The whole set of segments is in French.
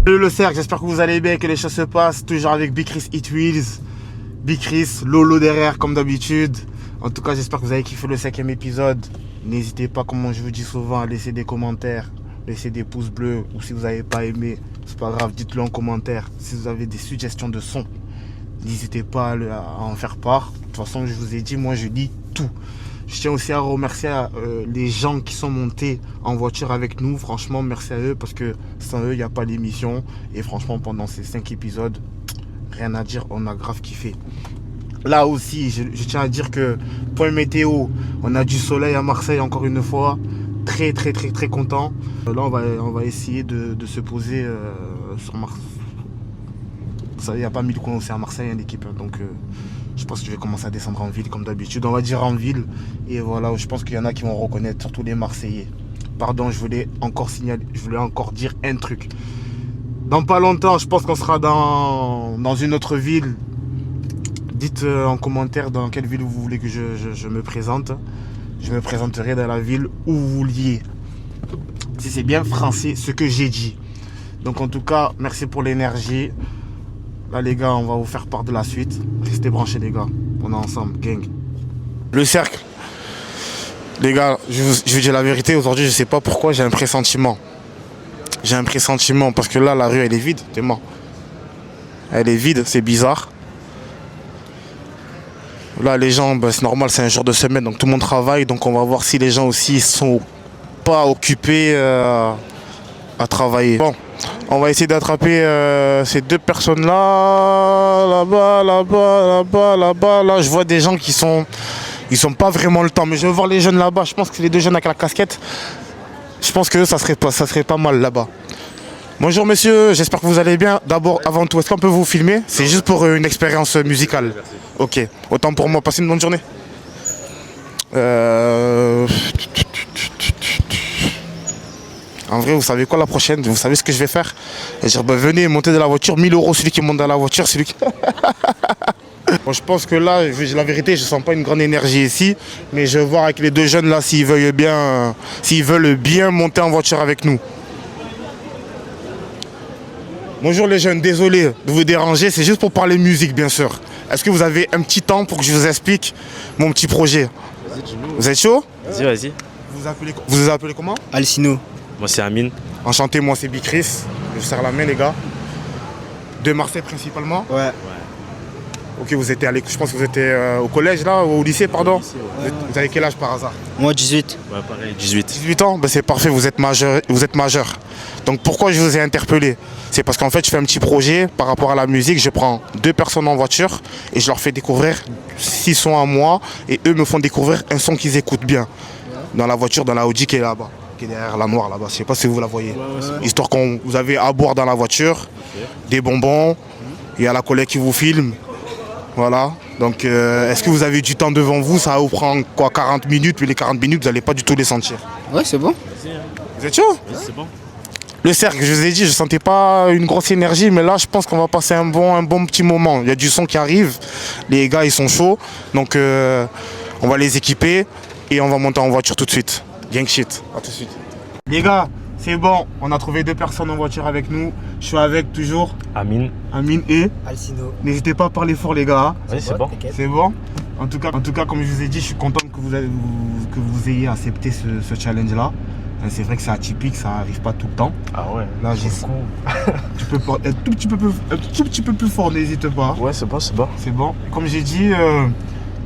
Salut le cercle, j'espère que vous allez bien, que les choses se passent. Toujours avec Big Chris Hit Wheels. Big Chris, Lolo derrière comme d'habitude. En tout cas, j'espère que vous avez kiffé le 5e épisode. N'hésitez pas, comme je vous dis souvent, à laisser des commentaires, laisser des pouces bleus. Ou si vous n'avez pas aimé, c'est pas grave, dites-le en commentaire. Si vous avez des suggestions de son, n'hésitez pas à en faire part. De toute façon, je vous ai dit, moi je lis tout. Je tiens aussi à remercier les gens qui sont montés en voiture avec nous. Franchement, merci à eux parce que sans eux, il n'y a pas d'émission. Et franchement, pendant ces 5 épisodes, rien à dire, on a grave kiffé. Là aussi, je tiens à dire que, point météo, on a du soleil à Marseille encore une fois. Très content. Là, on va essayer de se poser sur Marseille. Il n'y a pas mille coins aussi à Marseille, hein, l'équipe. Donc, je pense que je vais commencer à descendre en ville comme d'habitude. On va dire en ville. Et voilà, je pense qu'il y en a qui vont reconnaître, surtout les Marseillais. Pardon, je voulais encore dire un truc. Dans pas longtemps, je pense qu'on sera dans une autre ville. Dites en commentaire dans quelle ville vous voulez que je me présente. Je me présenterai dans la ville où vous vouliez. Si c'est bien français ce que j'ai dit. Donc en tout cas, merci pour l'énergie. Là les gars, on va vous faire part de la suite. Restez branchés les gars. On est ensemble, gang. Le cercle. Les gars, je vous dis la vérité. Aujourd'hui, je sais pas pourquoi j'ai un pressentiment. J'ai un pressentiment parce que là, la rue, elle est vide. T'es mort. Elle est vide, c'est bizarre. Là, les gens, c'est normal, c'est un jour de semaine, donc tout le monde travaille. Donc on va voir si les gens aussi sont pas occupés à travailler. Bon, on va essayer d'attraper ces deux personnes-là. Là-bas. Là, je vois des gens qui sont... Ils sont pas vraiment le temps. Mais je vais voir les jeunes là-bas. Je pense que c'est les deux jeunes avec la casquette. Je pense que ça serait pas mal là-bas. Bonjour monsieur, j'espère que vous allez bien. D'abord, avant tout, est-ce qu'on peut vous filmer? C'est juste pour une expérience musicale. Merci. Ok, autant pour moi. Passez une bonne journée. En vrai, vous savez quoi la prochaine? Vous savez ce que je vais faire? Je vais dire, venez, montez de la voiture. 1000 €, celui qui monte dans la voiture, celui qui... Bon, je pense que là, je dis la vérité, je sens pas une grande énergie ici. Mais je vais voir avec les deux jeunes là s'ils veulent bien monter en voiture avec nous. Bonjour les jeunes, désolé de vous déranger, c'est juste pour parler musique bien sûr. Est-ce que vous avez un petit temps pour que je vous explique mon petit projet? Vous êtes chaud? Vas-y. Vous vous appelez comment? Alcino. Moi c'est Amine. Enchanté, moi c'est Big Chris. Je vous serre la main les gars. De Marseille principalement? Ouais. Ok, vous étiez je pense que vous étiez au collège là, ou au lycée pardon? Vous avez quel âge par hasard? Moi 18. Ouais pareil, 18. 18 ans? Ben, c'est parfait, vous êtes majeur. Donc pourquoi je vous ai interpellé? C'est parce qu'en fait je fais un petit projet par rapport à la musique. Je prends 2 personnes en voiture et je leur fais découvrir 6 sons à moi. Et eux me font découvrir un son qu'ils écoutent bien. Dans la voiture, dans la Audi qui est là-bas. Qui est derrière la noire là-bas, je sais pas si vous la voyez. Histoire qu'on vous avez à boire dans la voiture, des bonbons, il y a la collègue qui vous filme. Voilà, donc est-ce que vous avez du temps devant vous? Ça va vous prendre quoi, 40 minutes, puis les 40 minutes, vous n'allez pas du tout les sentir. Ouais, c'est bon. Vous êtes chaud? Vas-y, c'est bon. Le cercle, je vous ai dit, je sentais pas une grosse énergie, mais là, je pense qu'on va passer un bon petit moment. Il y a du son qui arrive, les gars, ils sont chauds, donc on va les équiper et on va monter en voiture tout de suite. Gang shit, à tout de suite. Les gars, c'est bon, on a trouvé 2 personnes en voiture avec nous. Je suis avec toujours Amine. et... Alcino. N'hésitez pas à parler fort les gars. Vas-y, c'est bon. C'est bon. En tout cas, comme je vous ai dit, je suis content que vous ayez accepté ce challenge-là. C'est vrai que c'est atypique, ça n'arrive pas tout le temps. Ah ouais. Là, tu peux parler un tout petit peu plus fort, n'hésite pas. Ouais, c'est bon. C'est bon. Comme j'ai dit,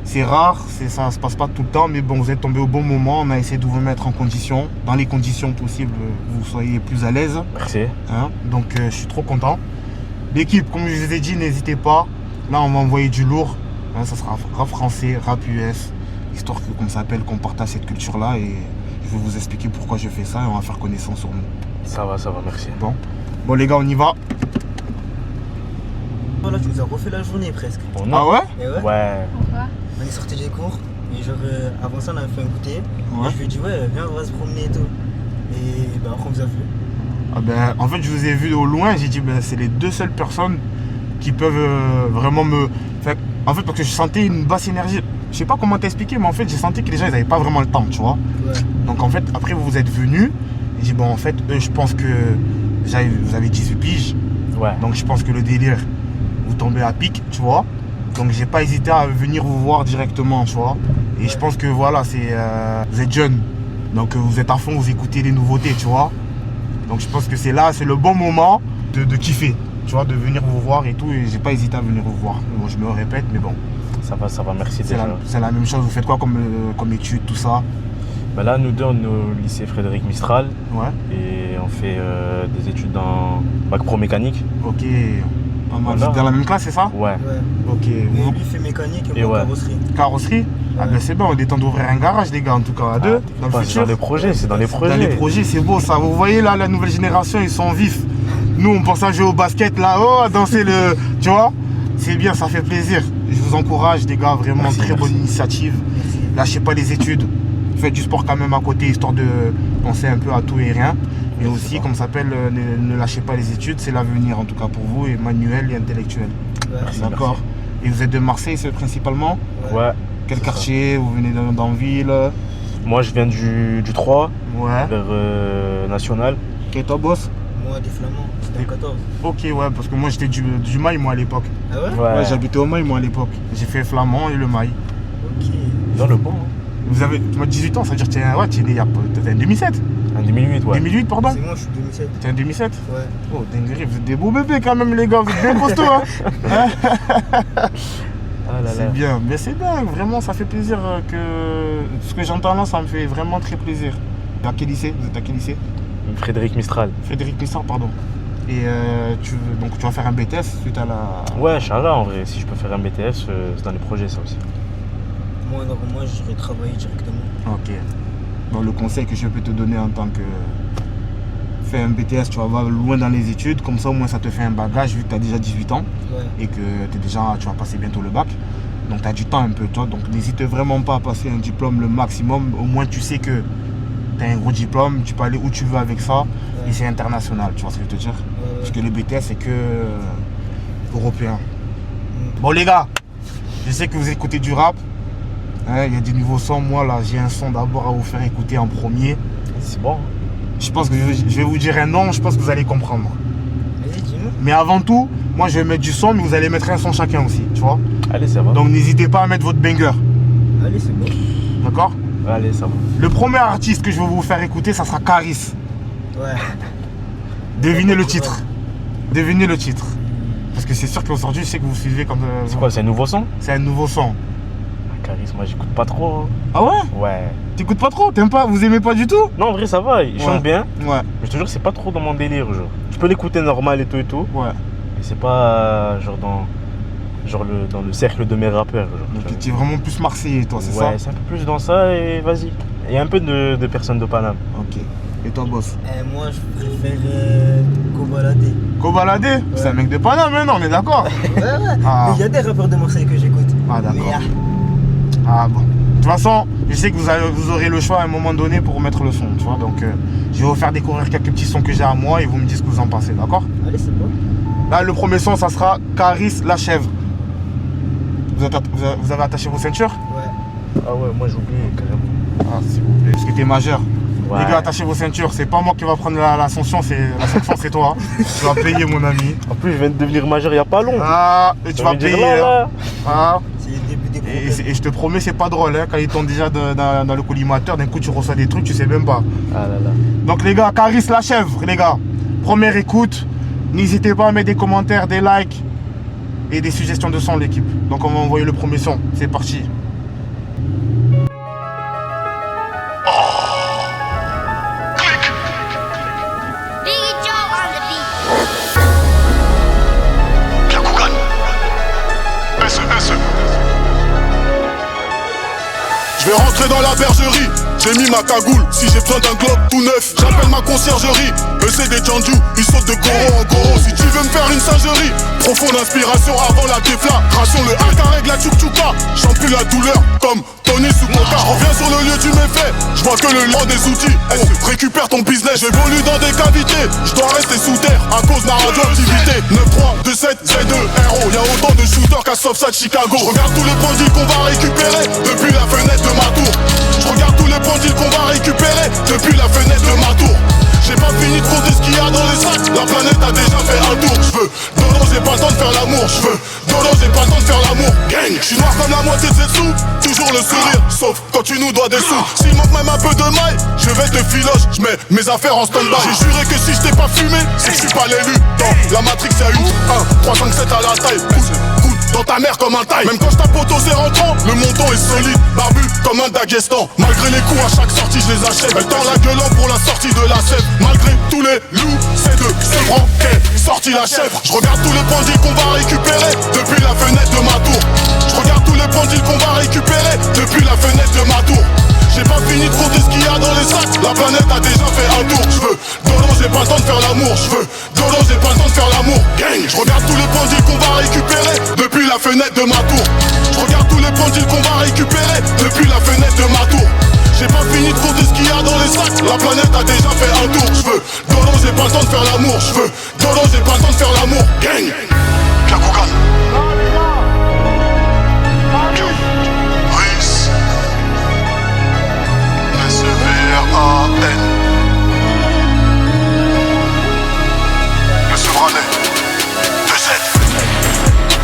c'est rare, ça se passe pas tout le temps, mais bon, vous êtes tombé au bon moment. On a essayé de vous mettre en condition, dans les conditions possibles, vous soyez plus à l'aise. Merci. Hein, donc, je suis trop content. L'équipe, comme je vous ai dit, n'hésitez pas. Là, on va envoyer du lourd. Hein, ça sera rap français, rap US, histoire que, comme ça s'appelle, qu'on partage cette culture-là. Et je vais vous expliquer pourquoi je fais ça et on va faire connaissance sur nous. Ça va, merci. Bon les gars, on y va. Voilà, tu nous as refait la journée presque. Ah ouais? Et ouais. Ouais. On est sorti des cours et genre avant ça on avait fait un goûter. Ouais. Et je lui ai dit ouais viens on va se promener et tout. Et bah après on vous a vu. Ah ben, en fait, je vous ai vu au loin. J'ai dit c'est les 2 seules personnes qui peuvent vraiment me... En fait, parce que je sentais une basse énergie. Je sais pas comment t'expliquer, mais en fait, j'ai senti que les gens, ils n'avaient pas vraiment le temps, tu vois. Ouais. Donc, en fait, après, vous êtes venus. Et j'ai dit, bon, en fait, eux, je pense que déjà vous avez 18 piges, Ouais. donc je pense que le délire, vous tombez à pic, tu vois. Donc j'ai pas hésité à venir vous voir directement, tu vois. Et je pense que voilà, vous êtes jeune, donc vous êtes à fond, vous écoutez les nouveautés, tu vois. Donc je pense que c'est le bon moment de kiffer, tu vois, de venir vous voir et tout. Et j'ai pas hésité à venir vous voir. Bon, je me répète, mais bon. Ça va, merci déjà. C'est la même chose, vous faites quoi comme études, tout ça? Bah là, nous deux, on est au lycée Frédéric Mistral Ouais. et on fait des études dans Bac Pro mécanique. Ok. Voilà. Dans la même classe, c'est ça? Ouais. Ouais. Ok. Mais lui fait mécanique et Et moi ouais. carrosserie. Carrosserie? Ah ben c'est bon, on est temps d'ouvrir un garage, les gars, en tout cas, à deux. Dans le C'est futur. dans les projets, c'est dans les projets. Dans les projets, c'est beau ça. Vous voyez là, la nouvelle génération, ils sont vifs. Nous, on pense à jouer au basket là-haut, à danser le. Tu vois? C'est bien, ça fait plaisir. Je vous encourage, les gars, vraiment Merci, très merci. bonne initiative. Merci. Lâchez pas les études. Faites du sport quand même à côté, histoire de penser un peu à tout et rien. Mais aussi, comme ça s'appelle, ne lâchez pas les études, c'est l'avenir en tout cas pour vous, et manuel et intellectuel. Ouais. Merci. D'accord. Et vous êtes de Marseille, c'est principalement? Ouais. Quel C'est quartier? Vous venez d'Anville? Moi, je viens du 3 Ouais. vers National. Ok, toi, boss? Moi des Flamands, c'était en 14. Ok, ouais, parce que moi j'étais du Mail, moi à l'époque. Ah ouais? Ouais, j'habitais au Mail, moi à l'époque. J'ai fait Flamand et le Mail. Ok. Dans le bon. Vous avez 18 ans, ça veut dire que tu es né en 2007? En 2008, ouais. 2008, pardon? C'est moi, je suis 2007. T'es en 2007? Ouais. Oh, dinguerie, vous êtes des beaux bébés quand même, les gars, vous êtes bien costauds, hein? Ah là là. C'est bien, mais c'est bien, vraiment, ça fait plaisir que. Ce que j'entends là, ça me fait vraiment très plaisir. À quel lycée? Vous êtes à quel lycée? Frédéric Mistral. Frédéric Mistral, pardon. Et donc tu vas faire un BTS suite à la. Ouais, Inch'Allah, en vrai. Si je peux faire un BTS, c'est dans les projets, ça aussi. Moi, j'irai travailler directement. Ok. Bon, le conseil que je peux te donner en tant que. Fais un BTS, tu vas loin dans les études, comme ça au moins ça te fait un bagage vu que tu as déjà 18 ans Ouais. et que tu vas passer bientôt le bac. Donc tu as du temps un peu, toi. Donc n'hésite vraiment pas à passer un diplôme le maximum. Au moins tu sais que tu as un gros diplôme, tu peux aller où tu veux avec ça et c'est international, tu vois ce que je veux te dire. Ouais. Parce que le BTS c'est que européen. Mm. Bon les gars, je sais que vous écoutez du rap. Hein, il y a des nouveaux sons. Moi là j'ai un son d'abord à vous faire écouter en premier. C'est bon. Je pense que je vais vous dire un nom, je pense que vous allez comprendre. Vas-y, dis-nous. Mais avant tout, moi je vais mettre du son, mais vous allez mettre un son chacun aussi, tu vois. Allez, ça va. Donc n'hésitez pas à mettre votre banger, Allez, c'est bon. d'accord? Allez, ça va. Le premier artiste que je vais vous faire écouter, ça sera Caris. Ouais. Devinez le titre. Devinez le titre. Parce que c'est sûr qu'aujourd'hui, je sais que vous suivez comme... C'est quoi, c'est un nouveau son? C'est un nouveau son. Caris, moi, j'écoute pas trop. Hein. Ah ouais? Ouais. T'écoutes pas trop? T'aimes pas? Vous aimez pas du tout? Non, en vrai, ça va. Il chante bien. Ouais, Mais je te jure, c'est pas trop dans mon délire, genre. Je peux l'écouter normal et tout. ouais. Mais c'est pas dans le cercle de mes rappeurs. Genre, Donc tu es vraiment plus marseillais, toi, c'est ça? ouais, c'est un peu plus dans ça et vas-y. Et un peu de personnes de Paname. Ok. Et toi, boss? Moi, je préfère Kobalade. Kobalade? C'est un mec de Paname, hein, non, on est d'accord? Ouais, ouais. Ah. Mais il y a des rappeurs de Marseille que j'écoute. Ah, d'accord. Mais, Ah bon. De toute façon, je sais que vous aurez le choix à un moment donné pour mettre le son, tu vois. Donc, je vais vous faire découvrir quelques petits sons que j'ai à moi et vous me dites ce que vous en pensez, d'accord? allez, c'est bon. Là, le premier son, ça sera Caris la chèvre. Vous avez attaché vos ceintures? Ouais. Ah ouais, moi j'ai oublié carrément. Ah, s'il vous plaît. Parce que t'es majeur. Ouais. Les gars, attachez vos ceintures. C'est pas moi qui va prendre la sanction, la sanction, c'est toi. Tu vas payer, mon ami. En plus, je viens de devenir majeur il y a pas long. Ah, et tu Ça vas veut dire payer. là, hein. là. Ah. C'est le début des Et, problèmes. et je te promets, c'est pas drôle. Hein. Quand ils tombent déjà dans le collimateur, d'un coup, tu reçois des trucs, tu sais même pas. Ah là là. Donc les gars, Caris la chèvre, les gars. Première écoute. N'hésitez pas à mettre des commentaires, des likes et des suggestions de son, l'équipe. Donc on va envoyer le premier son. C'est parti. Biggie Joe on the beat. Bien Koukan. SE. Je vais rentrer dans la bergerie. J'ai mis ma cagoule, si j'ai besoin d'un globe tout neuf. J'appelle ma conciergerie, eux c'est des Janju, ils sautent de goro en goro. Si tu veux me faire une singerie, profonde inspiration avant la déflagration. Le hack règle la tchouk-tchouka, j'en plus la douleur comme Tony sous mon cas. Je reviens sur le lieu du méfait, je vois que le land des outils. Récupère ton business, j'évolue dans des cavités. Je dois rester sous terre à cause de la radioactivité. 9-3, 2-7, Z2, RO. Y'a autant de shooters qu'à Southside Chicago. Je regarde tous les bandits qu'on va récupérer depuis la fenêtre de ma tour. Je regarde tous les bandits qu'on va récupérer depuis la fenêtre de ma tour. J'ai pas fini de compter ce qu'il y a dans les sacs. La c'est sous, toujours le sourire. Sauf quand tu nous dois des sous. S'il manque même un peu de maille, je vais te filoche. Je mets mes affaires en stand-by. J'ai juré que si je t'ai pas fumé, c'est que je suis pas l'élu. Dans la Matrix, y'a une 1, 3, 5, 7 à la taille. Coude dans ta mère comme un taille. Même quand je tape au c'est rentrant, le montant est solide. Barbu comme un Daghestan. Malgré les coups à chaque sortie, je les achète. Elle tend la gueule pour la sortie de la sève. Malgré tous les loups, c'est de ce grand quai. Sorti la chèvre. Je regarde tous les bandits qu'on va récupérer depuis la fenêtre de ma tour. Je regarde tous les bandits qu'on va récupérer depuis la fenêtre de ma tour. J'ai pas fini de compter ce qu'il y a dans les sacs. La planète a déjà fait un tour. Je veux Dodo, j'ai pas le temps de faire l'amour. Je veux Dodo, j'ai pas le temps de faire l'amour. Gang. Je regarde tous les bandits qu'on va récupérer depuis la fenêtre de ma tour. Je regarde tous les bandits qu'on va récupérer depuis la fenêtre de ma tour. J'ai pas fini de compter ce qu'il y a dans les sacs. La planète a déjà fait un tour. Je veux Dodo, j'ai pas le temps de faire l'amour. Je veux Dodo, j'ai pas le temps de faire l'amour. Gang. Pierre Koukan. Riz. S-E-V-R-A-N. Le Sevranais. 2-7.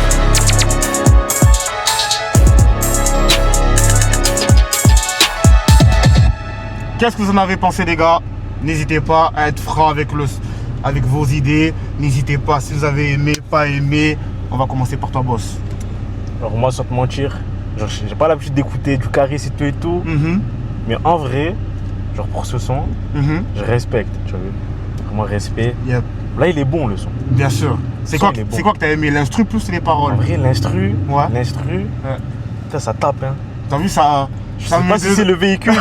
Qu'est-ce que vous en avez pensé, les gars? N'hésitez pas à être franc avec vos idées. N'hésitez pas, si vous avez aimé, pas aimé. On va commencer par toi, boss. Alors moi, sans te mentir, genre, j'ai pas l'habitude d'écouter du Caris et tout. Mais en vrai, genre pour ce son, je respecte, tu vois. Vraiment respect. Yep. Là, il est bon le son. Bien sûr. C'est quoi, il est bon. c'est quoi que t'as aimé? L'instru plus les paroles? En vrai, l'instru, Ouais. putain, ça tape, hein. T'as vu ça? Je sais pas si c'est le véhicule ou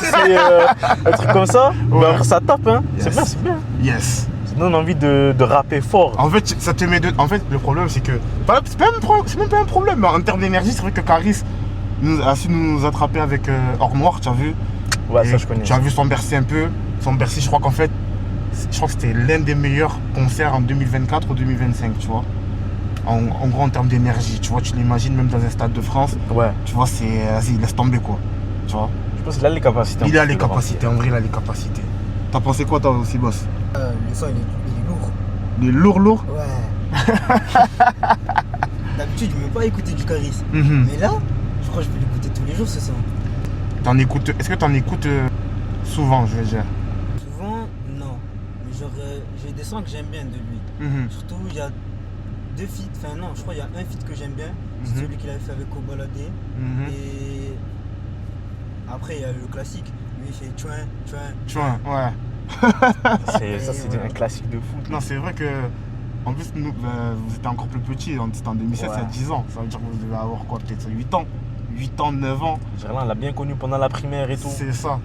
si c'est un truc comme ça, mais en vrai, ça tape, hein. Yes. C'est bien, c'est bien. Yes. Ça donne envie de rapper fort. En fait, ça te met de... En fait, le problème, c'est que... C'est même pas un problème. En termes d'énergie, c'est vrai que Caris a su nous attraper avec Hors Noir, tu as vu? Ouais, Et ça je connais. Tu as vu son Bercy un peu. Son Bercy, je crois qu'en fait, je crois que c'était l'un des meilleurs concerts en 2024 ou 2025, tu vois. En gros, en termes d'énergie, tu vois, tu l'imagines même dans un stade de France. Ouais. Tu vois, c'est... Vas-y, laisse tomber, quoi. Tu vois. Je pense qu'il a les capacités. Il a les capacités, en vrai, il a les capacités. T'as pensé quoi, toi aussi, boss? Le son, il est lourd. Il est lourd? Ouais. D'habitude, je ne veux pas écouter du Caris. Mais là, je crois que je peux l'écouter tous les jours, ce son. Est-ce que t'en écoutes souvent, je veux dire? Souvent, non. Mais genre, j'ai des sons que j'aime bien de lui. Surtout, il y a 2 feats. Enfin, non, je crois qu'il y a un feat que j'aime bien. C'est celui qu'il avait fait avec Kobalade. Et après, il y a le classique. Lui, il fait Chouin. Ouais. C'est un classique de foot. Non, c'est vrai que. En plus, nous, vous étiez encore plus petit, c'était en 2007, Ouais. c'est à 10 ans. Ça veut dire que vous devez avoir quoi, peut-être 8 ans 8 ans, 9 ans. Germain l'a bien connu pendant la primaire et tout. C'est ça.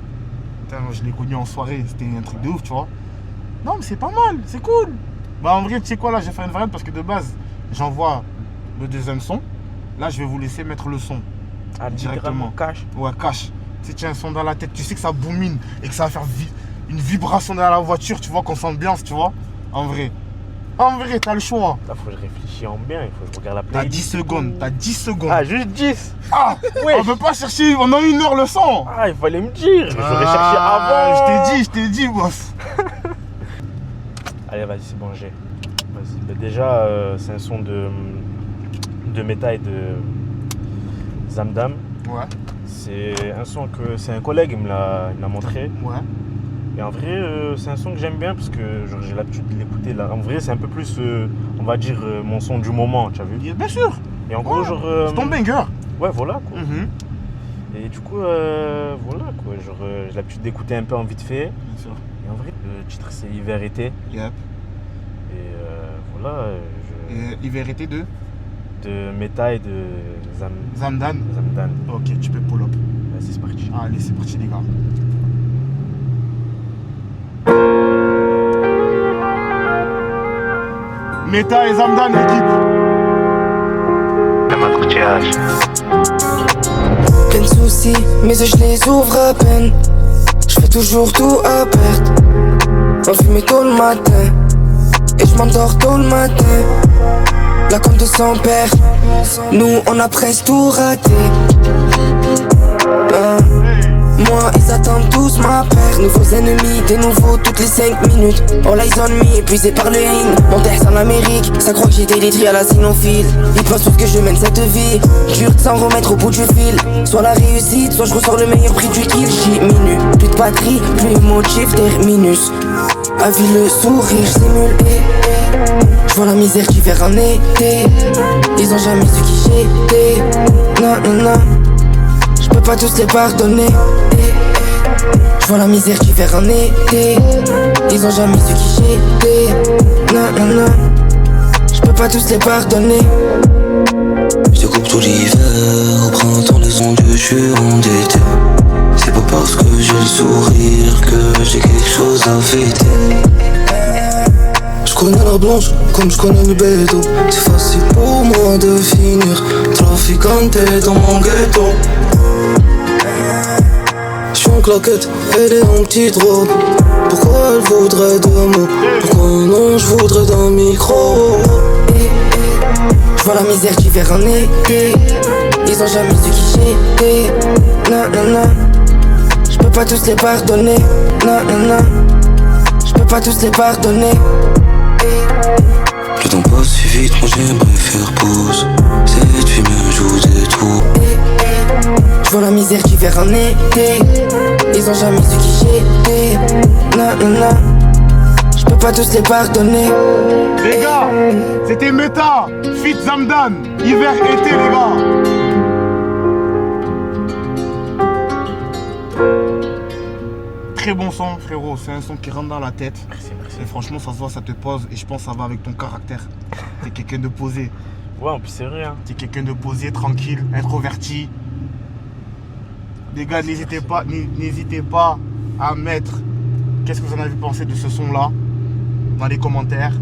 Putain, moi, je l'ai connu en soirée, c'était un truc de ouf, tu vois. Non, mais c'est pas mal, c'est cool. Bah, en vrai, tu sais quoi, là, j'ai fait une variante parce que de base, j'envoie le deuxième son. Là, je vais vous laisser mettre le son. Ah, directement. Cash. Ouais, cash. Si tu as un son dans la tête, tu sais que ça boumine et que ça va faire une vibration dans la voiture, tu vois, qu'on s'ambiance, tu vois. En vrai, t'as le choix. Là, faut que je réfléchisse en bien, il faut que je regarde la T'as playlist. 10 secondes, t'as 10 secondes. Ah, juste 10. Ah, Ouais. on peut pas chercher pendant 1 heure le son. Ah, il fallait me dire. J'aurais cherché avant. Je t'ai dit, boss. Allez, vas-y, c'est bon, j'ai. Vas-y. Bah, déjà, c'est un son de Meta et de Zamdam. Ouais, C'est un son que c'est un collègue, il me l'a montré. ouais. Et en vrai, c'est un son que j'aime bien parce que genre, j'ai l'habitude de l'écouter là. En vrai, c'est un peu plus, on va dire, mon son du moment, tu as vu. Bien sûr. Et en gros, Ouais, genre. c'est ton banger. Ouais, voilà quoi. Mhm. Et du coup, voilà quoi. Genre, j'ai l'habitude d'écouter un peu en vite fait. Bien sûr. Et en vrai, le titre c'est Hiver-été. Yep. Et voilà, Et l'hiver-été de Meta et de Zamdan. Zamdan. Ok, tu peux pull up. Vas-y, c'est parti. Allez, c'est parti, les gars. Meta et Zamdan, l'équipe. Plein de soucis, mes yeux je les ouvre à peine. Je fais toujours tout à perte. On fume tôt le matin et je m'endors tôt le matin. La compte sans père, nous on a presque tout raté. moi, ils attendent tous ma paire. Nouveaux ennemis, des nouveaux toutes les 5 minutes. All eyes on me, épuisé par le haine. Mon texte en Amérique, ça croit que j'ai été détruit à la cynophile. Ils pensent tous que je mène cette vie dure de s'en remettre au bout du fil. Soit la réussite, soit je ressors le meilleur prix du kill. J'diminue, plus de batterie, plus émotif, terminus. À vie le sourire, j'simule, je vois la misère d'hiver en été. Ils ont jamais su qui j'étais. Non, non, non, je peux pas tous les pardonner. Je vois la misère d'hiver en été. Ils ont jamais su qui j'étais. Non, non, non, je peux pas tous les pardonner. Je coupe tout l'hiver, au printemps les ondes, je suis endetté. C'est pas parce que j'ai le sourire que j'ai quelque chose à fêter. Je connais la blanche comme je connais le béton. C'est facile pour moi de finir traficante dans mon ghetto. J'suis en claquette, elle est en petite robe. Pourquoi elle voudrait de mots? Pourquoi non, je voudrais d'un micro? Je vois la misère d'hiver en été. Ils ont jamais su qui j'étais. Non, non, non, je peux pas tous les pardonner. Non, non, non, je peux pas tous les pardonner. Le temps passe si vite, moi j'aimerais faire pause. Cette fille me joue des tours. Je vois la misère d'hiver en été. Ils ont jamais su qui j'étais. Non, non, non, je peux pas tous les pardonner. Les gars, c'était Meta, Fit Zamdan, hiver-été les gars. Très bon son frérot, c'est un son qui rentre dans la tête. Merci. Et franchement ça se voit, ça te pose et je pense que ça va avec ton caractère. T'es quelqu'un de posé. Ouais, en plus c'est vrai. Hein. T'es quelqu'un de posé, tranquille, introverti. Les gars, n'hésitez pas à mettre qu'est-ce que vous en avez pensé de ce son là dans les commentaires.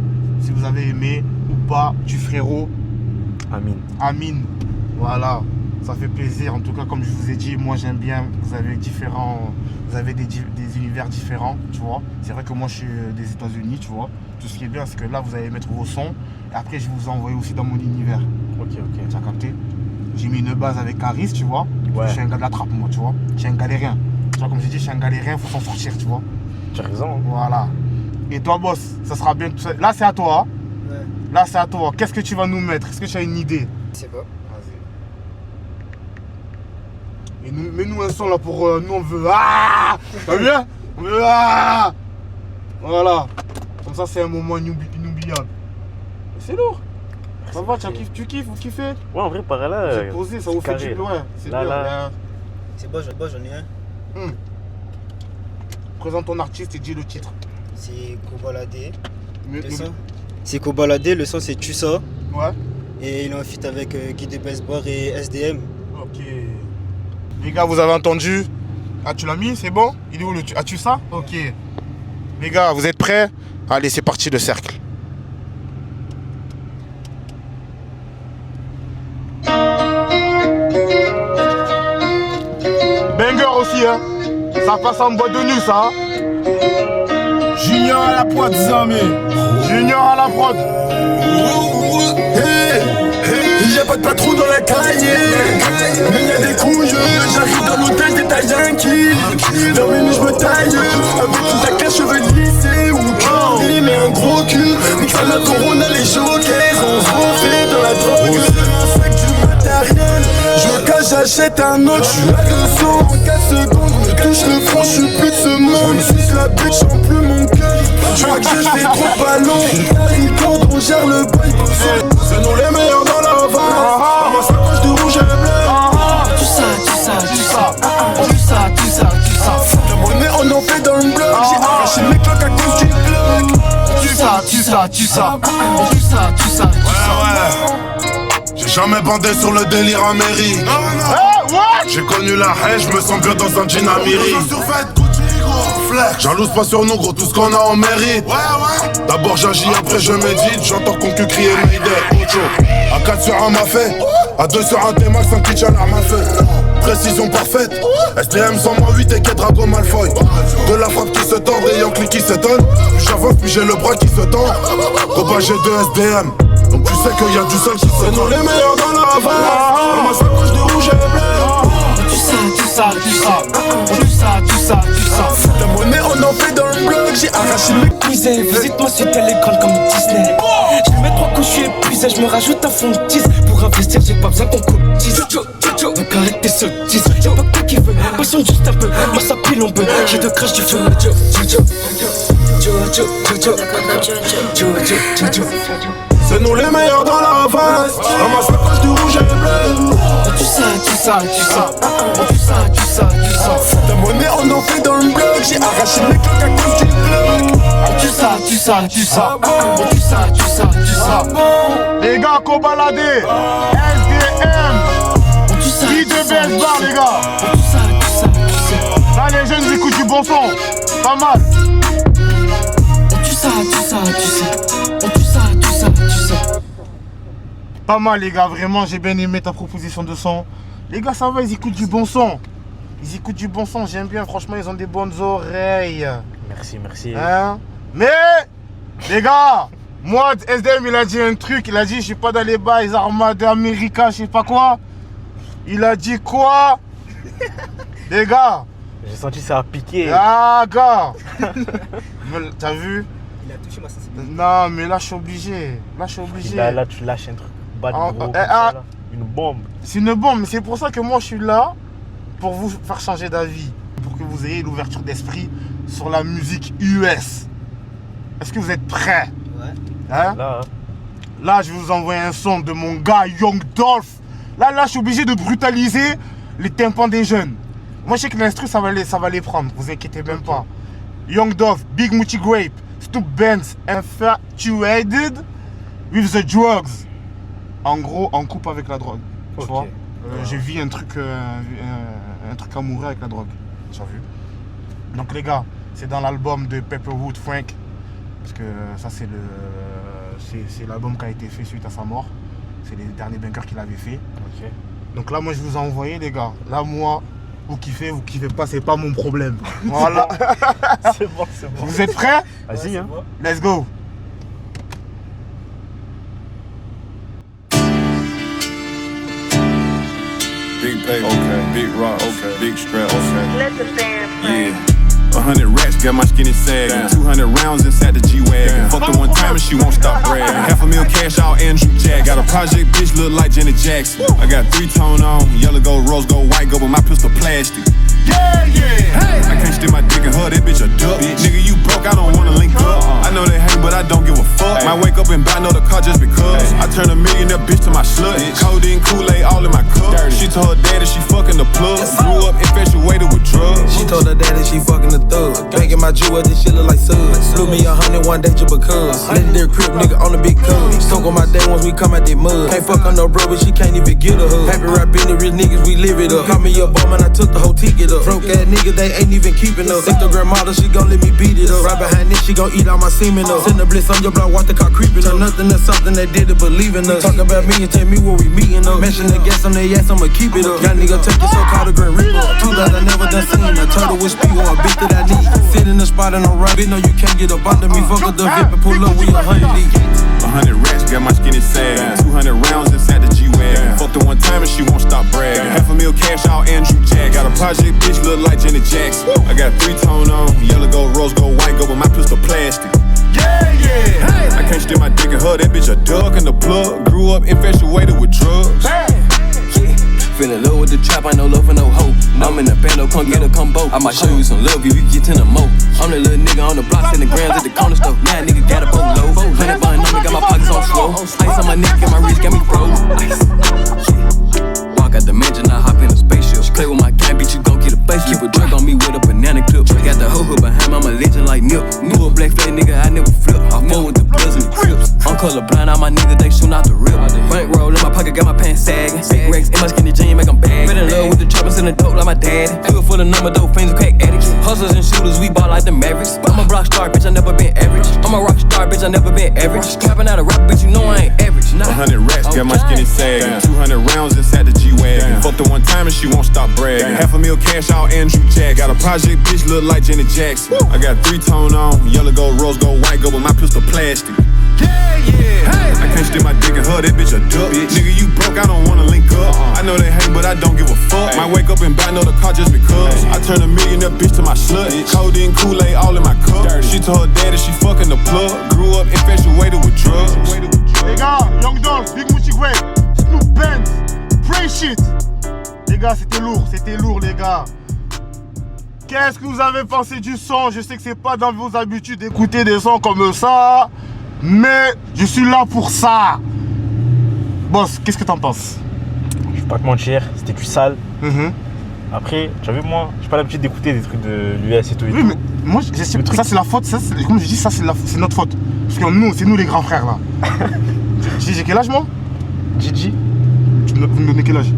Si vous avez aimé ou pas du frérot Amine. Voilà, ça fait plaisir. En tout cas, comme je vous ai dit, moi j'aime bien. Vous avez des univers différents, tu vois. C'est vrai que moi je suis des États-Unis, tu vois. Tout ce qui est bien, c'est que là vous allez mettre vos sons. Et après, je vais vous envoyer aussi dans mon univers. Ok. Tu as capté? J'ai mis une base avec Caris, tu vois. Ouais. Je suis un gars de la trappe, moi, tu vois. Je suis un galérien. Tu vois, comme j'ai dit, je suis un galérien, il faut s'en sortir, tu vois. Tu as raison. Hein. Voilà. Et toi, boss, ça sera bien. Là, c'est à toi. Ouais. Là, c'est à toi. Qu'est-ce que tu vas nous mettre? Est-ce que tu as une idée? C'est pas. Vas-y. Et nous, mets-nous un son là pour. Nous, on veut. Ah! T'as vu? On veut. Ah! Voilà. Comme ça, c'est un moment inoubliable. C'est lourd. Ça va, tu kiffes, vous kiffez? Ouais, en vrai, par là. C'est posé, ça vous fait du bien. Ouais, c'est bien. Là. C'est bon, j'en ai un. Présente ton artiste et dis le titre. C'est Kobalade. C'est Kobalade, le son c'est Tu ça. Ouais. Et il est en feat avec Guy de Besbar et SDM. Ok. Les gars, vous avez entendu? Ah, tu l'as mis? C'est bon? Il est où le tu? As-tu ça? Ok. Les gars, vous êtes prêts? Allez, c'est parti, le cercle. Banger aussi, hein. Ça passe en boîte de nuit, ça. Junior à la prod, Zami. Junior à la prod. Y'a pas de patron dans la cahier. Mais y'a des couilles. J'arrive dans l'hôtel des tailles Yankee. Dans mes nuits je me taille. Avec une taquette cheveux lissés. Ou curly mais un gros cul. Nique ça la corona, les jokers. On se refait dans la drogue. Un sac du matériel. Je me cache, j'achète un autre. J'suis agressant en 4 secondes. On me touche le front, j'suis plus de ce monde. Suce la bitch, j'en plus mon cœur. J'vois que j'ai fait trop ballon. Quand on gère le boy. C'est nous les meilleurs dans la vanne. Ma sacoche de rouge et bleu. Tout ça. La monnaie on en fait dans le bloc. J'ai arraché mes cloques à cause du bloc. Tu ça. J'ai jamais bandé sur le délire en mairie. J'ai connu la haine, je me sens bien dans un jean Amiri. Jalouse pas sur nous gros, tout ce qu'on a on mérite. D'abord j'agis, après je médite. J'entends concu crier Mayday, Ocho. À 4 sur un m'a fait, à 2 sur un T-Max, un kitchen à ma fait. Précision parfaite, STM 108 et Drago Malfoy. De la frappe qui se tord et Yankee qui s'étonne. J'avance puis j'ai le bras qui se tend. Copa j'ai 2 SDM, donc tu sais qu'il y a du seul qui se tend. C'est nous les meilleurs dans la vanne. Ma sacoche de rouge et bleu. Tu ça. La monnaie on en fait dans le blog, j'ai arraché le cuisé. Visite-moi sur Telegram comme Disney. Je mets 3 coups, je suis épuisé, je me rajoute un fond de 10. Pour investir, j'ai pas besoin qu'on cotise. Donc arrête tes sottises. Y'a pas que qui veut, patiente juste un peu. Moi ça pile on peut, j'ai de crash du feu. C'est nous les meilleurs dans la face. Dans ma sacoche du rouge et bleu. Tu sais. Ta monnaie on en fait dans le blog. J'ai arraché les cloques à cause du blog. Tu sais. Les gars, Kobalade, SDM, qui de belles barres, les gars. Là, les jeunes écoutent du bon son, pas mal. Tu sais. Pas mal, les gars, vraiment, j'ai bien aimé ta proposition de son. Les gars, ça va, ils écoutent du bon son. J'aime bien, franchement, ils ont des bonnes oreilles. Merci. Hein? Mais, les gars, moi, SDM, il a dit un truc, il a dit, je suis pas dans les bails Armada America, je sais pas quoi. Il a dit quoi? Les gars. J'ai senti ça a piqué. Ah, gars. T'as vu? Il a touché ma sensibilité. Non, mais là, je suis obligé. Là, tu lâches un truc bas de gros, comme ça, là. Une bombe. C'est une bombe, mais c'est pour ça que moi, je suis là pour vous faire changer d'avis. Pour que vous ayez l'ouverture d'esprit sur la musique US. Est-ce que vous êtes prêts? Ouais. Hein? Là, je vais vous envoyer un son de mon gars Young Dolph. Là, je suis obligé de brutaliser les tympans des jeunes. Moi, je sais que l'instru, ça va les prendre. Vous inquiétez même pas. Young Dolph, Big Moochie Grape, Stu Benz, Infatuated with the Drugs. En gros, en couple avec la drogue. Tu vois? J'ai vu un truc amoureux avec la drogue. Tu as vu? Donc, les gars, c'est dans l'album de Pepperwood Frank. Parce que ça, c'est l'album qui a été fait suite à sa mort. C'est les derniers bunkers qu'il avait fait. Donc là, moi, je vous ai envoyé, les gars. Là, moi, vous kiffez pas, c'est pas mon problème. Voilà. C'est bon. Vous êtes prêts? Vas-y, hein. Let's go. Big pay, okay. Big rock, okay. Big strap, okay. Let the fans play. Yeah. 100 racks, got my skinny sagging. 200 rounds inside the G-Wagon. Fucked her one time and she won't stop bragging. $500,000 cash out Andrew Jack. Got a project bitch look like Janet Jackson. I got 3-tone on, yellow gold, rose gold, white gold, but my pistol plastic. Yeah. Hey. I can't stick my dick in her, that bitch a duck. Nigga, you broke, I don't wanna link up. I know they hate, but I don't give a fuck. Might wake up and buy another car just because. I turn a millionaire bitch to my slut. Codeine, Kool-Aid, all in my cup. She told her daddy she fucking the plug. Grew up infatuated with drugs. She told her daddy she fucking the thug. Making my jewel, this shit look like suds. Flew me 100 one day just because. Legendary crib nigga on the big cub. Stuck on my day once we come out that mud. Can't fuck on no bro, but she can't even get a hug. Happy rap in the rich niggas, we live it up. Call me a bum and I took the whole ticket up. Broke ass nigga, they ain't even keeping up. Instagram model, she gon' let me beat it up. Right behind this, she gon' eat all my semen up. Send the bliss on your block, watch the car creeping up. Nothing to something that did it, believe in us. Talk about me and tell me where we meeting up. Mention the gas on their ass, I'ma keep it up. Young nigga take it so called a Grand Reaper. Two that I never done seen. A turtle with speed on a bitch that I need. Sit in the spot and I'm right. Bitch, no, you can't get up under me. Fuck up the VIP and pull up, we 100 deep. 100 racks, got my skinny sagging. 200 rounds inside the G-Wagon. Fucked her one time and she won't stop bragging. $500,000 cash out Andrew Jack. Got a project bitch look like Janet Jackson. I got 3-tone on, yellow gold, rose gold, white gold, but my pistol plastic. Yeah. Hey. I can't stick my dick in her, that bitch a duck in the plug. Grew up infatuated with drugs. Feeling love with the trap, I no love for no hoe. I'm in the bando, come get a combo. I might show you some love if you get 10 or more. I'm the little nigga on the block, sending grams at the corner store. Yeah, nigga got a boat low. 100 bun on me, got my pockets on slow. Ice on my neck and my wrist got me froze. Ice. Walk out the mansion, I hop in a spaceship. Play with my gang, bitch, you gon' get a base. Keep a drug on me with a banana clip. Got the hoe hood behind me, I'm a legend like Nip. New a black flag nigga, I never flip. I fall with the bloods and the crips. I'm colorblind, all my niggas, they shoot out the rip. Bank roll in my pocket, got my pants sagging. Big racks in my skinny jeans, make them bag. Fell in love with the choppers and the dope like my daddy. Good for the number, dope fiends, crack addicts. Hustlers and shooters, we ball like the Mavericks. I'm a rock star, bitch, I never been average. I'm a rock star, bitch, I never been average. Trapping out a rap, bitch, you know I ain't average. 100 racks, got my skinny sagging. 200 rounds inside the G-Wagon. Fucked her one time and she won't stop bragging. $500,000 cash out Andrew Jack. Got a project bitch look like Janet Jackson. I got 3-tone on, yellow gold, rose gold, white gold, but my pistol plastic. I can't stick my dick in her, that bitch a duck. Nigga, you broke, I don't wanna link up. I know they hate, but I don't give a fuck. Might wake up and buy another car just because. I turn a millionaire bitch to my slut. Codeine, Kool-Aid, all in my cup. She told her daddy she fucking the plug. Grew up infatuated with drugs. Les gars, Young Dolph, Big Moochie Way, Snoop Benz, Pray Shit. Les gars, c'était lourd les gars. Qu'est-ce que vous avez pensé du son? Je sais que c'est pas dans vos habitudes d'écouter des sons comme ça, mais je suis là pour ça. Boss, qu'est-ce que t'en penses? Je vais pas te mentir, c'était du sale. Après, tu as vu, moi, j'ai pas l'habitude d'écouter des trucs de l'US et tout. Oui, mais moi, j'estime que ça, c'est la faute. Ça, comme je dis, ça, c'est notre faute. Parce que nous, c'est nous les grands frères là. J'ai quel âge moi? Gigi. Vous me donnez quel âge?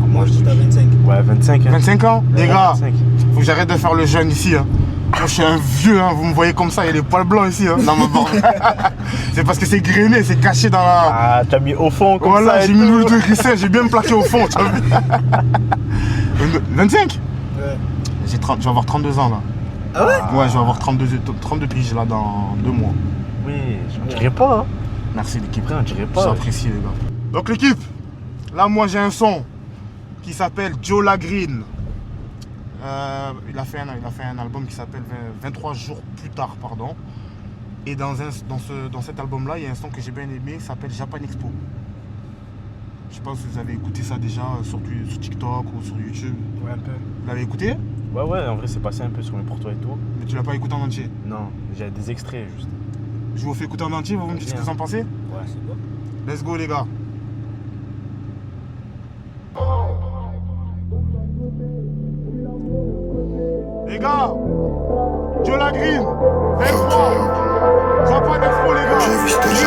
Moi, je dis t'as 25. Ouais, 25. Hein. 25 ans? Les gars, 25. faut que j'arrête de faire le jeune ici. Hein. Moi, je suis un vieux, hein. Vous me voyez comme ça, il y a les poils blancs ici, hein, dans ma barbe. C'est parce que c'est grainé, c'est caché dans la... Ah, t'as mis au fond comme ça. Voilà, j'ai mis l'huile de glycérine, j'ai bien plaqué au fond, tu as vu? 25? Ouais. Je vais avoir 32 ans là. Ah ouais? Ouais, je vais avoir 32 piges là dans 2 mois. Oui, je dirais pas. Hein. Merci l'équipe. Après, on dirait pas. J'apprécie les gars. Donc l'équipe, là moi j'ai un son qui s'appelle Joe Lagreen. Il a fait un album qui s'appelle 23 jours plus tard, pardon. Et dans cet album là, il y a un son que j'ai bien aimé qui s'appelle Japan Expo. Je sais pas si vous avez écouté ça déjà sur TikTok ou sur YouTube. Ouais, un peu. Vous l'avez écouté? Ouais, en vrai, c'est passé un peu sur mes pour toi et tout. Mais tu l'as pas écouté en entier? Non, j'ai des extraits juste. Je vous fais écouter en entier, vous me dites ce que vous en pensez? Ouais, c'est bon. Let's go les gars. Les gars, Joe Lagreen, 23, Japan Expo les gars. J'ai vu ce que j'ai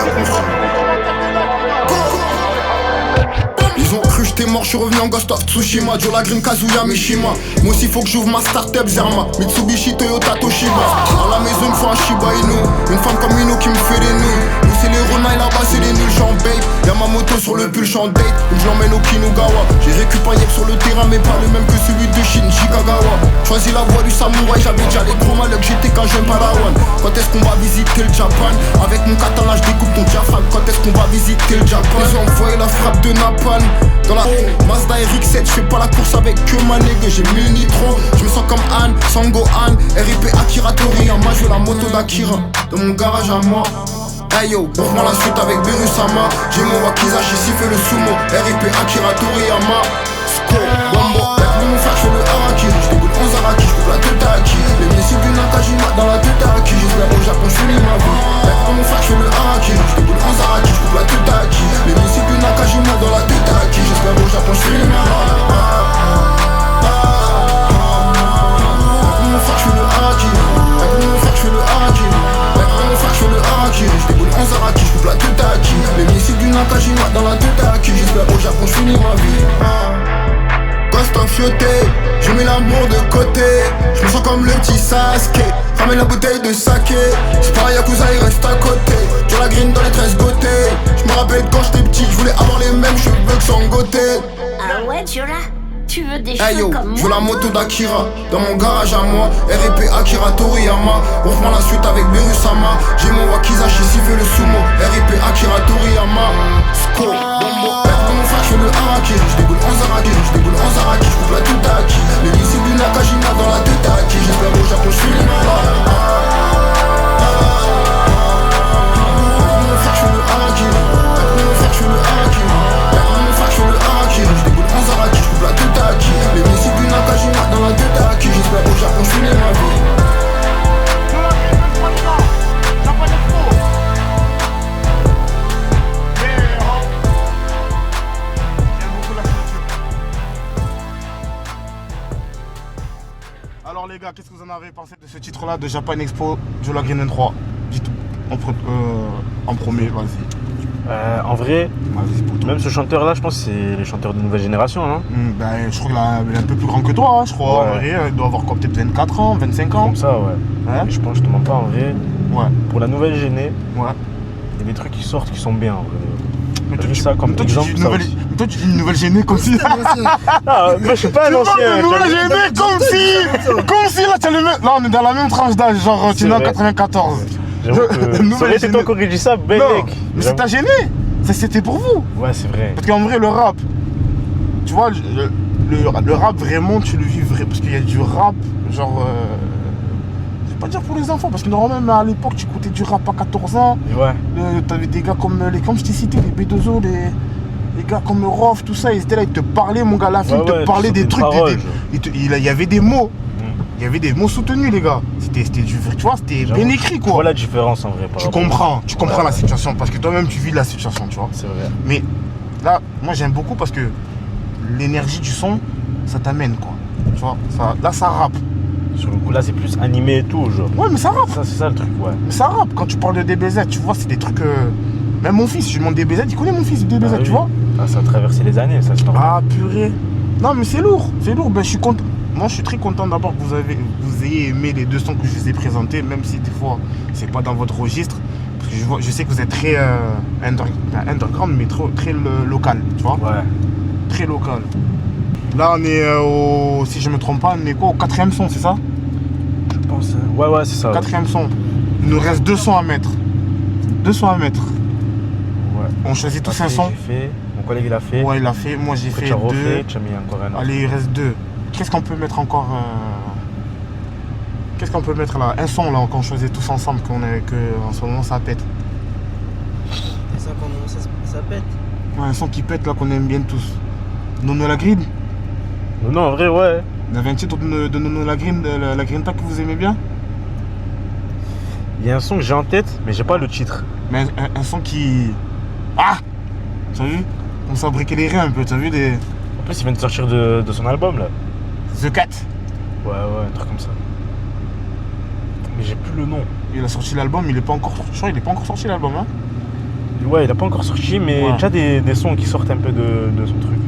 Ils ont cru que j'étais mort, je suis revenu en Ghost of Tsushima. Joe Lagreen, Kazuya, Mishima. Moi aussi faut que j'ouvre ma startup Zerma. Mitsubishi, Toyota, Toshiba. Dans la maison, il me faut un Shiba Inu. Une femme comme Ino qui me fait des nœuds. Nous c'est les Ronailles, là-bas c'est les nuls, j'en babe. Y'a ma moto sur le pull, j'en date. Donc je l'emmène au Kinugawa. J'ai récupéré sur le terrain, mais pas le même que celui de Shinji Kagawa. Choisis la voie du samouraï, j'avais déjà les gros malheurs que j'étais quand j'aime pas la one. Quand est-ce qu'on va visiter le Japan? Avec mon katana, je découpe ton diaphragme. Quand est-ce qu'on va visiter le Japan? Ils ont envoyé la frappe de Napalm. Dans la Mazda RX-7, j'fais pas la course avec que ma nègre, j'ai 1000 nitro. Je me sens comme Anne, Sango Anne, RIP Akira Toriyama, je veux la moto d'Akira dans mon garage à moi. Hey yo, on reprend la suite avec Berusama. J'ai mon Wakizashi, siffle le sumo, RIP Akira Toriyama. Sko, Wambo, avec mon frère, j'fais le Harakiri. J'déboule 11 Araki, j'coupe la tête à Aki. Les missiles du Nakajima dans la tête à Aki. J'espère au Japon, j'finis ma vie. Avec mon frère, j'fais le Harakiri. J'déboule 11 Araki, j'coupe la tête à Aki. Les missiles du Nakajima dans la tête à Aki. J'espère au Japon, j'finis ma vie. Avec mon frère, j'fais le Harakiri. Avec mon frère, j'fais le Harakiri. Avec mon frère, j'fais le Harakiri. J'déboule 11 Araki, j'coupe la tête à Aki. Les missiles du Nakajima dans la tête à Aki. J'espère au Japon, j'finis ma vie. Ghost of Yote, je mets l'amour de côté. Je me sens comme le petit Sasuke. Ramène la bouteille de saké. C'est pas Yakuza, il reste à côté. Joe Lagreen dans les 13 gotés. Je me rappelle quand j'étais petit, je voulais avoir les mêmes cheveux que Sangote. Ah ouais, Jola, tu veux des Hey cheveux yo, comme je veux moi? la moto d'Akira dans mon garage à moi. RIP Akira Toriyama. On reprend la suite avec Berusama. J'ai mon Wakizashi, siffle le sumo. RIP Akira Toriyama. Sko, Bombo. Avec mon frère, je fais le Harakiri. J'déboule 11 Harakiri, j'déboule 11 Harakiri. J'coupe la tête à Aki. Les missiles du Nakajima dans la tête à Aki. J'espère au Japon, j'finis ma vie. Avec mon frère, je fais le Harakiri. Avec mon frère, je fais le Harakiri. Avec mon frère, je fais le Harakiri. J'déboule 11 Harakiri, j'coupe la tête à Aki. Les missiles du Nakajima dans la tête à Aki. J'espère au Japon, j'finis ma vie. Alors les gars, qu'est-ce que vous en avez pensé de ce titre-là de Japan Expo, Joe Lagreen 23? Dites en premier, vas-y. En vrai, Vas-y, poto. même ce chanteur-là, je pense que c'est les chanteurs de nouvelle génération. Hein. Ben, je crois qu'il est un peu plus grand que toi, hein, je crois. Ouais. En vrai, il doit avoir quoi, peut-être 24 ans, 25 ans. Comme ça, ouais. Hein? Mais je pense, je te mens pas, en vrai, Ouais, pour la nouvelle géné, ouais. il y a des trucs qui sortent qui sont bien. En vrai. Mais T'as vu ça comme toi, exemple, tu dis ça une aussi. toi, tu dis une nouvelle gênée comme si. Ah, moi je suis pas un Tu ancien. parles de nouvelle gênée comme si là, tu as le même. Là, on est dans la même tranche d'âge, genre tu es né en vrai. 94. J'avoue que ça aurait été toi qui aurais dit ça, ben Non, mec. mais ça t'a gêné. Ça, c'était pour vous. Ouais, c'est vrai. Parce qu'en vrai, le rap, tu vois, le rap, vraiment, tu le vis vrai. Parce qu'il y a du rap, genre. Je vais pas dire pour les enfants, parce que normalement, à l'époque, tu écoutais du rap à 14 ans. Ouais. T'avais des gars comme je t'ai cité, les B2O, les gars comme Rof, tout ça, ils étaient là, ils te parlaient, mon gars, la fille, ils te parlaient des trucs. Il y avait des mots. Il y avait des mots soutenus, les gars. C'était du vrai, tu vois, c'était bien écrit, quoi. Tu vois la différence en vrai. Tu comprends la situation, parce que toi-même, tu vis la situation, tu vois. C'est vrai. Mais là, moi, j'aime beaucoup parce que l'énergie du son, ça t'amène, quoi. Tu vois, là, ça rappe. Sur le coup, là, c'est plus animé et tout, genre. Ouais, mais ça rappe. C'est ça le truc, ouais. Mais ça rappe. Quand tu parles de DBZ, tu vois, c'est des trucs. Même mon fils, je lui demande DBZ, il connaît mon fils DBZ, tu vois. Ah, ça a traversé les années, ça, c'est normal. Ah, purée. Non, mais c'est lourd. Ben, je suis content. Moi, je suis très content d'abord que vous ayez aimé les deux sons que je vous ai présentés, même si des fois, c'est pas dans votre registre. Parce que je sais que vous êtes très underground, mais très local, tu vois. Ouais. Très local. Là, on est si je me trompe pas, on est quoi, au 4e son, c'est ça? Je pense. Ouais, c'est ça. 4e son. Il nous reste 2 sons à mettre. 2 sons à mettre. Ouais. On choisit tous un son. J'ai fait. Mon collègue, il a fait. Ouais, il a fait. Moi, j'ai fait 2. Tu as mis encore un autre. Allez, il reste 2. Qu'est-ce qu'on peut mettre encore Qu'est-ce qu'on peut mettre là? Un son là qu'on choisit tous ensemble, en ce moment ça pète. Ça pète? Ouais, un son qui pète là qu'on aime bien tous. Nono la Green? Non, en vrai, ouais. Il y avait un titre de Nono la Green, la Grinta que vous aimez bien? Il y a un son que j'ai en tête, mais j'ai pas le titre. Mais un son qui. Ah! T'as vu? On s'est briqué les reins un peu, t'as vu des. En plus, il vient de sortir de son album là. The Cat. Ouais, un truc comme ça. Mais j'ai plus le nom. Il a sorti l'album, il est pas encore. Je crois qu'il est pas encore sorti l'album, hein? Ouais, il a pas encore sorti, mais déjà des sons qui sortent un peu de son truc.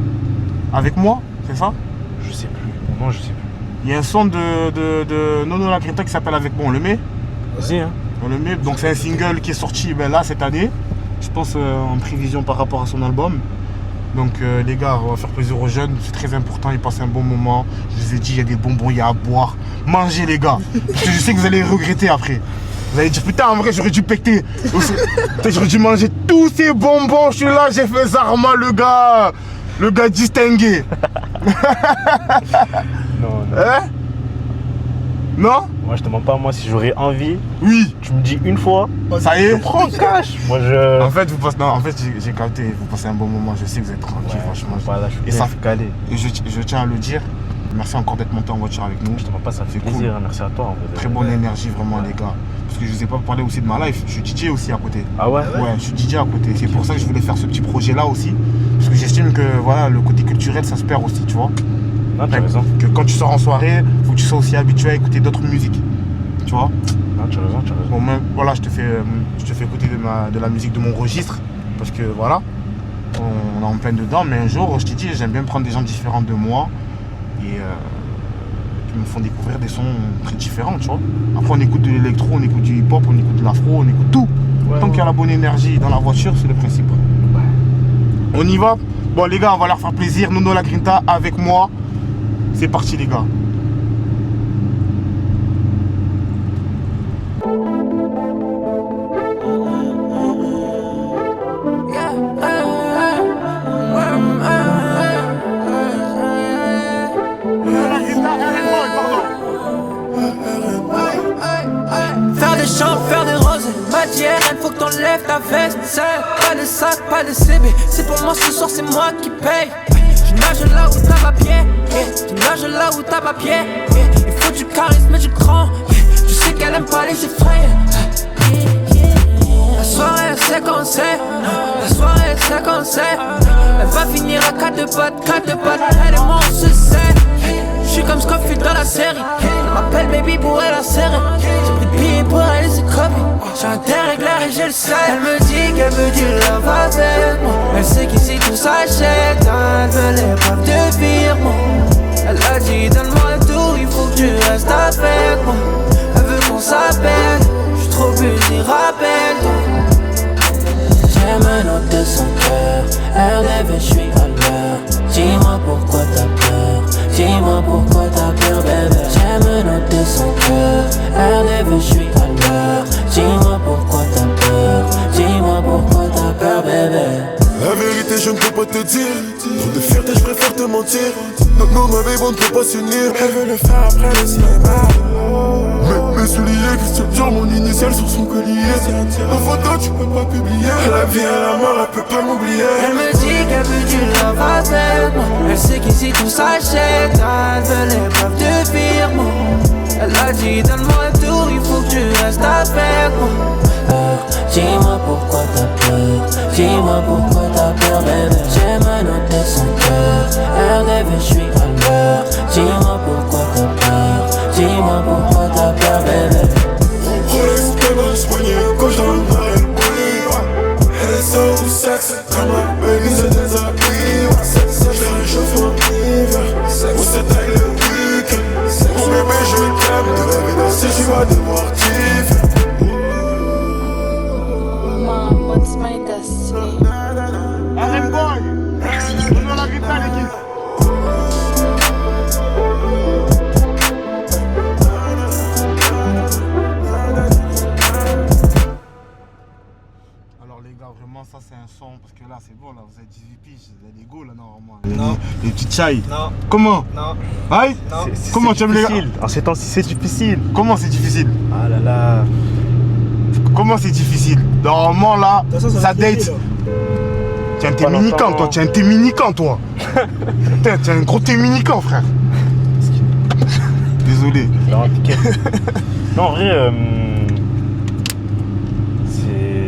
Avec moi, c'est ça? Je sais plus. Non, je sais plus. Il y a un son de Nono la Greta qui s'appelle Avec moi, on le met? Vas-y, hein. On le met. Donc c'est un single qui est sorti là cette année. Je pense en prévision par rapport à son album. Donc les gars, on va faire plaisir aux jeunes, c'est très important, ils passent un bon moment. Je vous ai dit, il y a des bonbons, il y a à boire. Mangez les gars, parce que je sais que vous allez regretter après. Vous allez dire, putain, en vrai, j'aurais dû pecter. J'aurais dû manger tous ces bonbons. Je suis là, j'ai fait Zarma, le gars distingué. Non. Hein? Non? Moi, je te demande pas, moi, si j'aurais envie. Oui. Tu me dis une fois. Ça y est. Je prends cash. Moi, je. En fait, j'ai capté. Vous passez un bon moment. Je sais que vous êtes tranquille, franchement. Voilà, je suis calé. Et je tiens à le dire. Merci encore d'être monté en voiture avec nous. Je te demande pas, ça fait cool. plaisir. Merci à toi. En fait. Très bonne énergie, vraiment, les gars. Parce que je vous ai pas parlé aussi de ma life. Je suis DJ aussi à côté. Ah ouais? Ouais, je suis DJ à côté. C'est pour ça que je voulais faire ce petit projet-là aussi. Parce que j'estime que voilà, le côté culturel, ça se perd aussi, tu vois. Non, t'as raison. Que quand tu sors en soirée, faut que tu sois aussi habitué à écouter d'autres musiques. Tu vois? Non, tu as raison. Bon, même, voilà, je te fais écouter de la musique de mon registre. Parce que voilà, on est en plein dedans. Mais un jour, je t'ai dit, j'aime bien prendre des gens différents de moi. Et qui me font découvrir des sons très différents, tu vois. Après, on écoute de l'électro, on écoute du hip-hop, on écoute de l'afro, on écoute tout. Ouais, Tant qu'il y a la bonne énergie dans la voiture, c'est le principe. Ouais. On y va? Bon, les gars, on va leur faire plaisir. Nono la Grinta avec moi. C'est parti, les gars. Faire des champs, faire des roses, matière, il faut que t'enlèves ta veste. Pas de sac, pas de CB, c'est pour moi ce soir, c'est moi qui paye. Je nage là où t'as ma pied, tu nages là où t'as ma pied. Il faut du charisme et du cran, je sais qu'elle aime pas les effrayer. La soirée elle sait qu'on sait, la soirée elle sait qu'on sait. Elle va finir à 4 de potes, elle et moi on se sait. J'suis comme Scofield dans la série, elle m'appelle baby pour elle la serrer. J'ai pris de billets pour elle et c'est copie, j'ai un terre éclair et j'ai le sel. Elle me dit qu'elle veut du love avec moi, elle sait qu'ici tout s'achète. Elle veut les preuves de virement, elle a dit donne-moi tout, il faut que tu restes avec moi. Elle veut qu'on s'appelle, j'suis trop busy, rappelle-toi. J'aime noter son cœur, elle rêve, j'suis à l'heure. Dis-moi pourquoi t'as peur, dis-moi pourquoi t'as peur, bébé. J'aime noter son cœur, elle rêve, j'suis à l'heure. Dis-moi pourquoi pas te dire. Trop de fierté, je préfère te mentir. Notre nom, ma baby, on ne peut pas s'unir. Elle veut le faire après le cinéma. Mes souliers, Christian Dior, mon initiale sur son collier. En photo, tu peux pas publier. La vie à la mort, elle peut pas m'oublier. Elle me dit qu'elle veut du love avec moi. Elle sait qu'ici tout s'achète. Elle veut les preuves de firme. Elle a dit donne-moi tout, il faut que tu restes avec moi. Dis-moi pourquoi t'as peur. Dis-moi pourquoi t'as peur, bébé. J'ai menotté son cœur. Elle rêve, je suis à l'heure. Dis-moi pourquoi t'as peur. Dis-moi pourquoi t'as peur, bébé. Rolex, pénage, poignet, gauche dans le noir, elle brille. Elle est so sexy, comme un baby, c'est des habits. Je la réchauffe en hiver, on s'éteint le week-end. Mon bébé, je t'aime, de la vie danser, tu vas devoir kiffer. Mom, what's my destiny? Arrête boy. On a la grippe à l'équipe. Alors les gars, vraiment ça c'est un son parce que là c'est bon là, vous avez 18 piges, vous avez des go là normalement. Non. Les petites chai. Non. Comment? Non. Aïe. Non. Comment tu aimes les gars? En ces temps-ci, c'est difficile. Comment c'est difficile? Ah là là. Comment c'est difficile? Normalement là, De toute façon, ça va date. péter, là. Tu es un Pas téminiquant longtemps. toi, tu es un téminiquant toi. Putain, tu es un gros téminiquant frère. Désolé. Non, non, en vrai,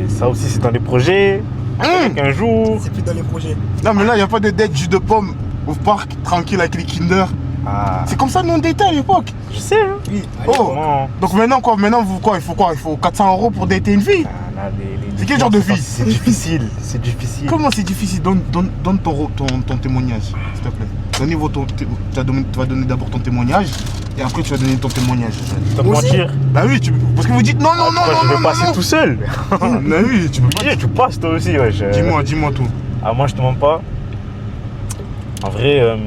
ça aussi c'est dans les projets. Un jour. C'est plus dans les projets. Non mais là, il n'y a pas de date jus de pomme au parc, tranquille avec les Kinder. Ah. C'est comme ça nous on datait à l'époque. Je sais, hein. Oui. Oh, Comment? donc maintenant quoi? Maintenant vous quoi? Il faut quoi? Il faut 400 € pour dater une fille? Ah, là, C'est quel genre de fille? C'est difficile, c'est difficile. Comment c'est difficile? Donne ton témoignage, s'il te plaît. Tu vas donner d'abord ton témoignage et après tu vas donner ton témoignage. Tu vas te mentir? Bah oui, parce que vous dites non, non, non, Pourquoi non, je non, vais passer non. tout seul. Bah oui, tu peux pas. Tu passes toi aussi, wesh. Dis-moi tout. Ah, moi je te mens pas. En vrai,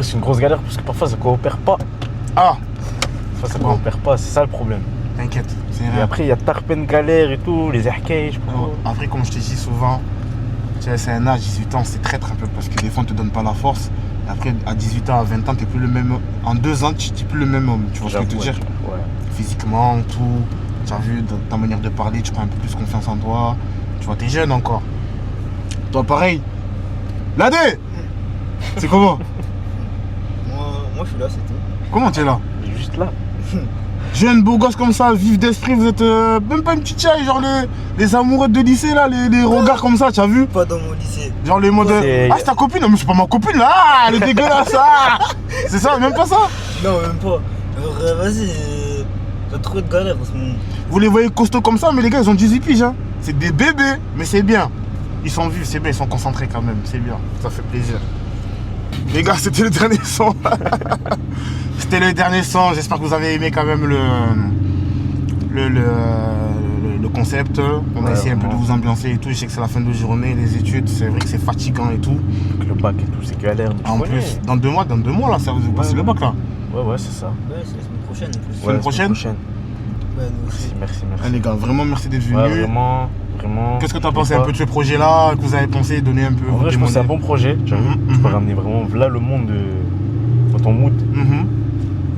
c'est une grosse galère parce que parfois ça coopère pas. Ah, Parfois ça coopère pas, c'est ça le problème. t'inquiète, c'est Et rien. après il y a tarpen galère et tout, les arcades, je sais pas quoi. Après, comme je te dis souvent, tu sais, c'est un âge, 18 ans, c'est traître un peu parce que des fois on te donne pas la force. Et après, à 18 ans, à 20 ans, t'es plus le même homme. En 2 ans, tu n'es plus le même homme. Tu vois ce que je veux te dire? Ouais. Physiquement, tout. Tu as vu, dans ta manière de parler, tu prends un peu plus confiance en toi. Tu vois, t'es jeune encore. Toi, pareil. Ladé! C'est comment? Moi, je suis là, c'est tout. Comment tu es là? Il est juste là. Jeune, beau gosse comme ça, vif d'esprit, vous êtes même pas une petite chaille, genre les amoureux de lycée là, les regards comme ça, tu as vu? Pas dans mon lycée. Genre les modes ah, c'est ta copine? Non, mais c'est pas ma copine là, ah, elle est dégueulasse, ah. C'est ça, même pas ça? Non, même pas. Alors, vas-y, t'as trop de galères en ce moment. Vous les voyez costauds comme ça, mais les gars ils ont 18 piges, hein. C'est des bébés, mais c'est bien. Ils sont vifs, c'est bien, ils sont concentrés quand même, c'est bien, ça fait plaisir. Les gars, c'était le dernier son. C'était le dernier son, j'espère que vous avez aimé quand même le concept. On a essayé un peu de vous ambiancer et tout. Je sais que c'est la fin de journée, les études, c'est vrai que c'est fatigant et tout. Avec le bac et tout, c'est galère. En plus, dans 2 mois là, ça vous passez le bac là. Ouais, c'est ça. Ouais, c'est la semaine prochaine en plus. Semaine prochaine. Ouais, nous aussi. Merci. Ah, les gars, vraiment merci d'être venus. Ouais, vraiment. Qu'est-ce que tu as pensé un peu de ce projet là, que vous avez pensé, donner un peu? En vrai, je pense que c'est un bon projet. Tu peux ramener vraiment là le monde dans ton mood.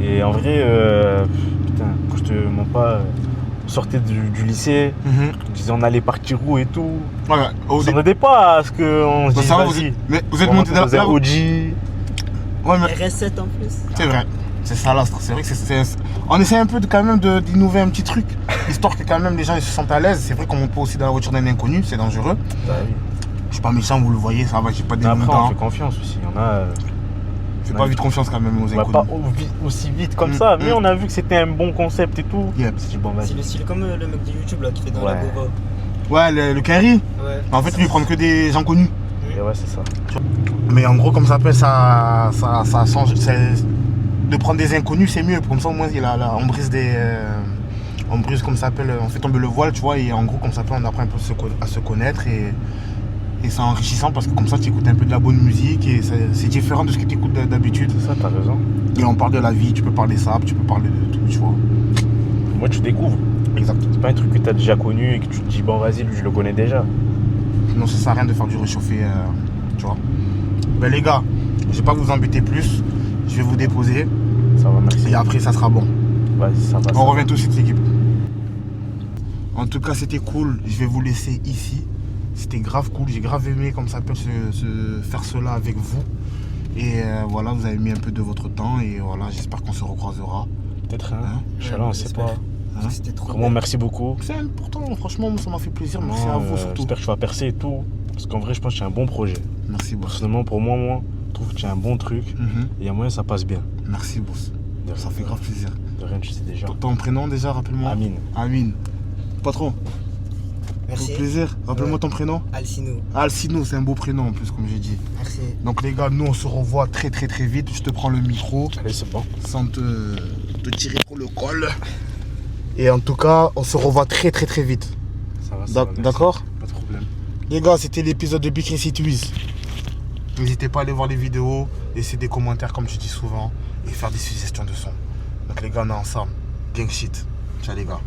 Et en vrai, putain, quand je te mens pas, on sortait du lycée, on disait on allait partir où et tout. Voilà. On s'attendait pas à ce qu'on se dise ça va, vas-y. Mais vous êtes monté dans la OG. Ouais, mais RS7 en plus. C'est vrai. C'est ça l'astre, c'est vrai que on essaie un peu quand même d'innover un petit truc, histoire que quand même les gens ils se sentent à l'aise. C'est vrai qu'on monte pas aussi dans la voiture d'un inconnu, c'est dangereux. Bah oui. Je suis pas méchant, vous le voyez, ça va, j'ai pas des Après on montants. fait confiance aussi, on a... Fais pas vite confiance quand même aux inconnus. Pas aussi vite comme ça, mais on a vu que c'était un bon concept et tout. C'est bon, c'est le style comme le mec de YouTube là qui fait dans la Gova. Ouais, le Kerry. Ouais. En fait lui il prend que des gens connus. Et ouais, c'est ça. Mais en gros, comme ça s'appelle, ça change. De prendre des inconnus, c'est mieux. Comme ça, au moins, on brise on brise, comme ça s'appelle, on fait tomber le voile, tu vois. Et en gros, comme ça s'appelle, on apprend un peu à se connaître. Et c'est enrichissant parce que comme ça, tu écoutes un peu de la bonne musique. Et c'est différent de ce que tu écoutes d'habitude. C'est ça, t'as raison. Et on parle de la vie, tu peux parler ça, tu peux parler de tout, tu vois. Moi, tu découvres. Exact. C'est pas un truc que tu as déjà connu et que tu te dis, bon, vas-y, lui, je le connais déjà. Non, ça sert à rien de faire du réchauffé, tu vois. Ben les gars, je vais pas vous embêter plus. Je vais vous déposer. Ça va, merci. Et après, ça sera bon. Vas-y, ça va. On revient tout de suite, l'équipe. En tout cas, c'était cool. Je vais vous laisser ici. C'était grave cool. J'ai grave aimé comme ça peut faire cela avec vous. Et voilà, vous avez mis un peu de votre temps. Et voilà, j'espère qu'on se recroisera. Peut-être, hein. Inch'Allah, on sait pas. Hein? C'était trop Vraiment, bien. merci beaucoup. C'est important, franchement, ça m'a fait plaisir. Merci à vous surtout. J'espère que tu vas percer et tout. Parce qu'en vrai, je pense que tu as un bon projet. Merci, boss. Personnellement, pour moi, je trouve que tu as un bon truc. Et il y a moyen, ça passe bien. Merci, boss. Ça fait grave plaisir. De rien, tu sais déjà. Ton prénom déjà, rappelle-moi. Amine. Amine. Patron. Merci. Au plaisir. Rappelle-moi ton prénom. Alcino. Alcino, c'est un beau prénom en plus, comme j'ai dit. Merci. Donc les gars, nous on se revoit très vite. Je te prends le micro. Allez, c'est bon. Sans te tirer pour le col. Et en tout cas, on se revoit très vite. Ça va, ça va. D'accord? Pas de problème. Les gars, c'était l'épisode de Big Chris It Wiz. N'hésitez pas à aller voir les vidéos, laisser des commentaires comme je dis souvent et faire des suggestions de son. Donc les gars, on est ensemble. Gang shit. Ciao les gars.